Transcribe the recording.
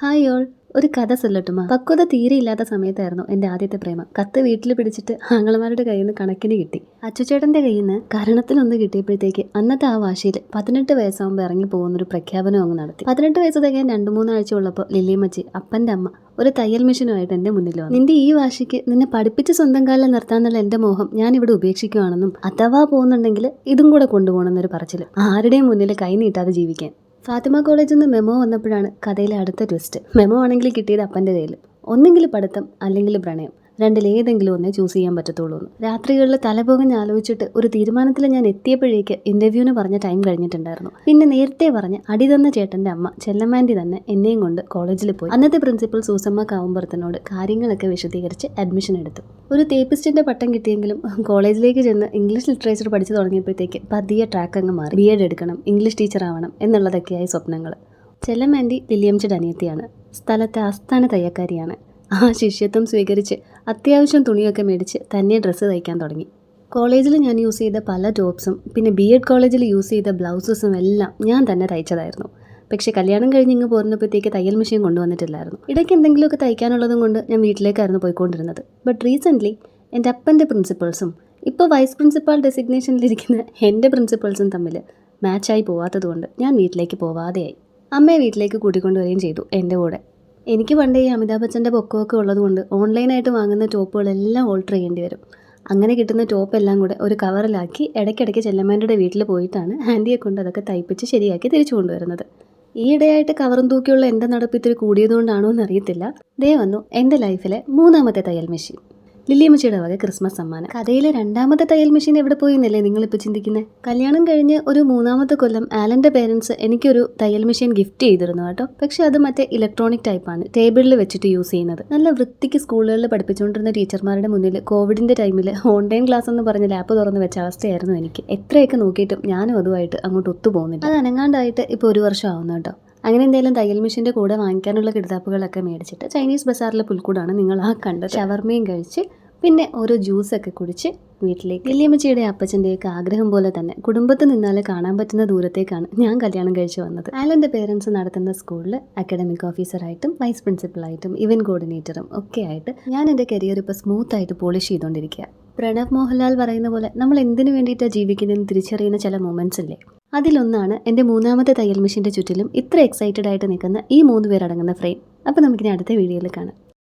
Hi all, ഒരു കഥ ചൊല്ലട്ടുമാ. പക്വത തീരെയില്ലാത്ത സമയത്തായിരുന്നു എൻ്റെ ആദ്യത്തെ പ്രേമം. കത്ത് വീട്ടിൽ പിടിച്ചിട്ട് ആങ്ങളമാരുടെ കയ്യിൽ നിന്ന് കണക്കിന് കിട്ടി. അച്ചുചേട്ടൻ്റെ കയ്യിൽ നിന്ന് കരണത്തിനൊന്ന് കിട്ടിയപ്പോഴത്തേക്ക് അന്നത്തെ ആ വാശിയിൽ 18 വയസ്സാകുമ്പോൾ ഇറങ്ങി പോകുന്നൊരു പ്രഖ്യാപനം അങ്ങ് നടത്തി. 18 വയസ്സ് തികയാൻ 2-3 ആഴ്ച ഉള്ളപ്പോൾ ലില്ലിയമ്മച്ചി, അപ്പൻ്റെ അമ്മ, ഒരു തയ്യൽ മെഷീനുമായിട്ട് എൻ്റെ മുന്നിൽ വന്നു. നിന്റെ ഈ വാശിക്ക് നിന്നെ പഠിപ്പിച്ച് സ്വന്തം കാലിൽ നിർത്താന്നുള്ള എൻ്റെ മോഹം ഞാനിവിടെ ഉപേക്ഷിക്കുകയാണെന്നും അഥവാ പോകുന്നുണ്ടെങ്കിൽ ഇതും കൂടെ കൊണ്ടുപോകണമെന്നൊരു പറച്ചിൽ. ആരുടെയും മുന്നിൽ കൈ നീട്ടാതെ ജീവിക്കാൻ. ഫാത്തിമ കോളേജിൽ നിന്ന് മെമോ വന്നപ്പോഴാണ് കഥയിലെ അടുത്ത ട്വിസ്റ്റ്. മെമോ ആണെങ്കിൽ കിട്ടിയത് അപ്പൻ്റെ കയ്യിൽ. ഒന്നെങ്കിൽ പഠിത്തം അല്ലെങ്കിൽ പ്രണയം, രണ്ടിലേതെങ്കിലും ഒന്നേ ചൂസ് ചെയ്യാൻ പറ്റത്തുള്ളൂ എന്ന്. രാത്രികളിൽ തലപോകഞ്ഞ് ആലോചിച്ചിട്ട് ഒരു തീരുമാനത്തിൽ ഞാൻ എത്തിയപ്പോഴേക്ക് ഇൻ്റർവ്യൂവിന് പറഞ്ഞ ടൈം കഴിഞ്ഞിട്ടുണ്ടായിരുന്നു. പിന്നെ നേരത്തെ പറഞ്ഞ് അടി തന്ന ചേട്ടൻ്റെ അമ്മ ചെല്ലമാൻറ്റി തന്നെ എന്നെയും കൊണ്ട് കോളേജിൽ പോയി. അന്നത്തെ പ്രിൻസിപ്പൽ സൂസമ്മ കാവുമ്പുറത്തിനോട് കാര്യങ്ങളൊക്കെ വിശദീകരിച്ച് അഡ്മിഷൻ എടുത്തു. ഒരു തേപ്പിസ്റ്റിൻ്റെ പട്ടം കിട്ടിയെങ്കിലും കോളേജിലേക്ക് ചെന്ന് ഇംഗ്ലീഷ് ലിറ്ററേച്ചർ പഠിച്ചു തുടങ്ങിയപ്പോഴത്തേക്ക് പതിയെ ട്രാക്ക് അങ്ങ് മാറി. BEd എടുക്കണം, ഇംഗ്ലീഷ് ടീച്ചർ ആവണം എന്നുള്ളതൊക്കെയായി സ്വപ്നങ്ങൾ. ചെല്ലമാൻറ്റി ലില്ലിയമ്മച്ചിയുടെ അനിയത്തിയാണ്. സ്ഥലത്തെ ആസ്ഥാന തയ്യക്കാരിയാണ്. ആ ശിഷ്യത്വം സ്വീകരിച്ച് അത്യാവശ്യം തുണിയൊക്കെ മേടിച്ച് തന്നെ ഡ്രസ്സ് തയ്ക്കാൻ തുടങ്ങി. കോളേജിൽ ഞാൻ യൂസ് ചെയ്ത പല ടോപ്സും പിന്നെ BEd കോളേജിൽ യൂസ് ചെയ്ത ബ്ലൗസസും എല്ലാം ഞാൻ തന്നെ തയ്ച്ചതായിരുന്നു. പക്ഷേ കല്യാണം കഴിഞ്ഞ് ഇങ്ങ് പോരുന്നപ്പോഴത്തേക്ക് തയ്യൽ മെഷീൻ കൊണ്ടുവന്നിട്ടില്ലായിരുന്നു. ഇടയ്ക്ക് എന്തെങ്കിലുമൊക്കെ തയ്ക്കാനുള്ളതും കൊണ്ട് ഞാൻ വീട്ടിലേക്കായിരുന്നു പോയിക്കൊണ്ടിരുന്നത്. ബട്ട് റീസെൻ്റ്ലി എൻ്റെ അപ്പൻ്റെ പ്രിൻസിപ്പൾസും ഇപ്പോൾ വൈസ് പ്രിൻസിപ്പാൾ ഡെസിഗ്നേഷനിലിരിക്കുന്ന എൻ്റെ പ്രിൻസിപ്പൾസും തമ്മിൽ മാച്ചായി പോവാത്തതുകൊണ്ട് ഞാൻ വീട്ടിലേക്ക് പോവാതെയായി. അമ്മയെ വീട്ടിലേക്ക് കൂട്ടിക്കൊണ്ടുവരികയും ചെയ്തു എൻ്റെ കൂടെ. എനിക്ക് പണ്ടേ ഈ അമിതാഭ് ബച്ചൻ്റെ പൊക്കമൊക്കെ ഉള്ളതുകൊണ്ട് ഓൺലൈനായിട്ട് വാങ്ങുന്ന ടോപ്പുകളെല്ലാം ഓൾട്ടർ ചെയ്യേണ്ടി വരും. അങ്ങനെ കിട്ടുന്ന ടോപ്പ് എല്ലാം കൂടെ ഒരു കവറിലാക്കി ഇടയ്ക്കിടയ്ക്ക് ചെല്ലമ്മേൻ്റെ വീട്ടിൽ പോയിട്ടാണ് ആൻറ്റിയെ കൊണ്ട് അതൊക്കെ തയ്പ്പിച്ച് ശരിയാക്കി തിരിച്ചു കൊണ്ടുവരുന്നത്. ഈയിടെയായിട്ട് കവറും തൂക്കിയുള്ള എൻ്റെ നടപ്പ് ഇത്തിരി കൂടിയതുകൊണ്ടാണോ എന്നറിയത്തില്ല, ദേ വന്നു എൻ്റെ ലൈഫിലെ 3ാമത്തെ തയ്യൽ മെഷീൻ. ലില്ലിയമ്മച്ചിയുടെ വക ക്രിസ്മസ് സമ്മാനം. കഥയിലെ 2ാമത്തെ തയ്യൽ മെഷീൻ എവിടെ പോയി എന്നല്ലേ നിങ്ങളിപ്പോൾ ചിന്തിക്കുന്നത്? കല്യാണം കഴിഞ്ഞ് ഒരു 3ാമത്തെ കൊല്ലം ആലൻ്റെ പേരൻസ് എനിക്കൊരു തയ്യൽ മെഷീൻ ഗിഫ്റ്റ് ചെയ്തിരുന്നു കേട്ടോ. പക്ഷെ അത് മറ്റേ ഇലക്ട്രോണിക് ടൈപ്പാണ്, ടേബിളിൽ വെച്ചിട്ട് യൂസ് ചെയ്യുന്നത്. നല്ല വൃത്തിക്ക് സ്കൂളുകളിൽ പഠിപ്പിച്ചുകൊണ്ടിരുന്ന ടീച്ചർമാരുടെ മുന്നിൽ കോവിഡിൻ്റെ ടൈമിൽ ഓൺലൈൻ ക്ലാസ് എന്ന് പറഞ്ഞ് ലാപ്പ് തുറന്ന് വെച്ച അവസ്ഥയായിരുന്നു എനിക്ക്. എത്രയൊക്കെ നോക്കിയിട്ടും ഞാനും അതുമായിട്ട് അങ്ങോട്ട് ഒത്തുപോകുന്നില്ല. അത് അനങ്ങാണ്ടായിട്ട് ഇപ്പോൾ 1 വർഷം ആവുന്നു കേട്ടോ. അങ്ങനെ എന്തെങ്കിലും തയ്യൽ മെഷീൻ്റെ കൂടെ വാങ്ങിക്കാനുള്ള കിടതാപ്പുകളൊക്കെ മേടിച്ചിട്ട് ചൈനീസ് ബസാറിലെ പുൽക്കൂടാണ് നിങ്ങൾ ആ കണ്ടത്. ഷവർമയും കഴിച്ച് പിന്നെ ഓരോ ജ്യൂസൊക്കെ കുടിച്ച് വീട്ടിലേക്ക്. ലില്ലിയമ്മച്ചിയുടെ അപ്പച്ചൻ്റെയൊക്കെ ആഗ്രഹം പോലെ തന്നെ കുടുംബത്തിൽ നിന്നാലെ കാണാൻ പറ്റുന്ന ദൂരത്തേക്കാണ് ഞാൻ കല്യാണം കഴിച്ച് വന്നത്. ആലൻ്റെ പേരൻസ് നടത്തുന്ന സ്കൂളിൽ അക്കാഡമിക് ഓഫീസറായിട്ടും വൈസ് പ്രിൻസിപ്പളായിട്ടും ഇവൻറ്റ് കോർഡിനേറ്ററും ഒക്കെ ആയിട്ട് ഞാൻ എൻ്റെ കരിയർ ഇപ്പോൾ സ്മൂത്തായിട്ട് പോളിഷ് ചെയ്തുകൊണ്ടിരിക്കുക. പ്രണവ് മോഹൻലാൽ പറയുന്ന പോലെ നമ്മൾ എന്തിനു വേണ്ടിയിട്ടാണ് ജീവിക്കുന്നതെന്ന് തിരിച്ചറിയുന്ന ചില മൊമെൻറ്റ്സ് ഇല്ലേ, അതിലൊന്നാണ് എൻ്റെ 3ാമത്തെ തയ്യൽ മെഷീൻ്റെ ചുറ്റിലും ഇത്ര എക്സൈറ്റഡ് ആയിട്ട് നിൽക്കുന്ന ഈ 3 പേരടങ്ങുന്ന ഫ്രെയിം. അപ്പോൾ നമുക്കിനി അടുത്ത വീഡിയോയിൽ കാണാം.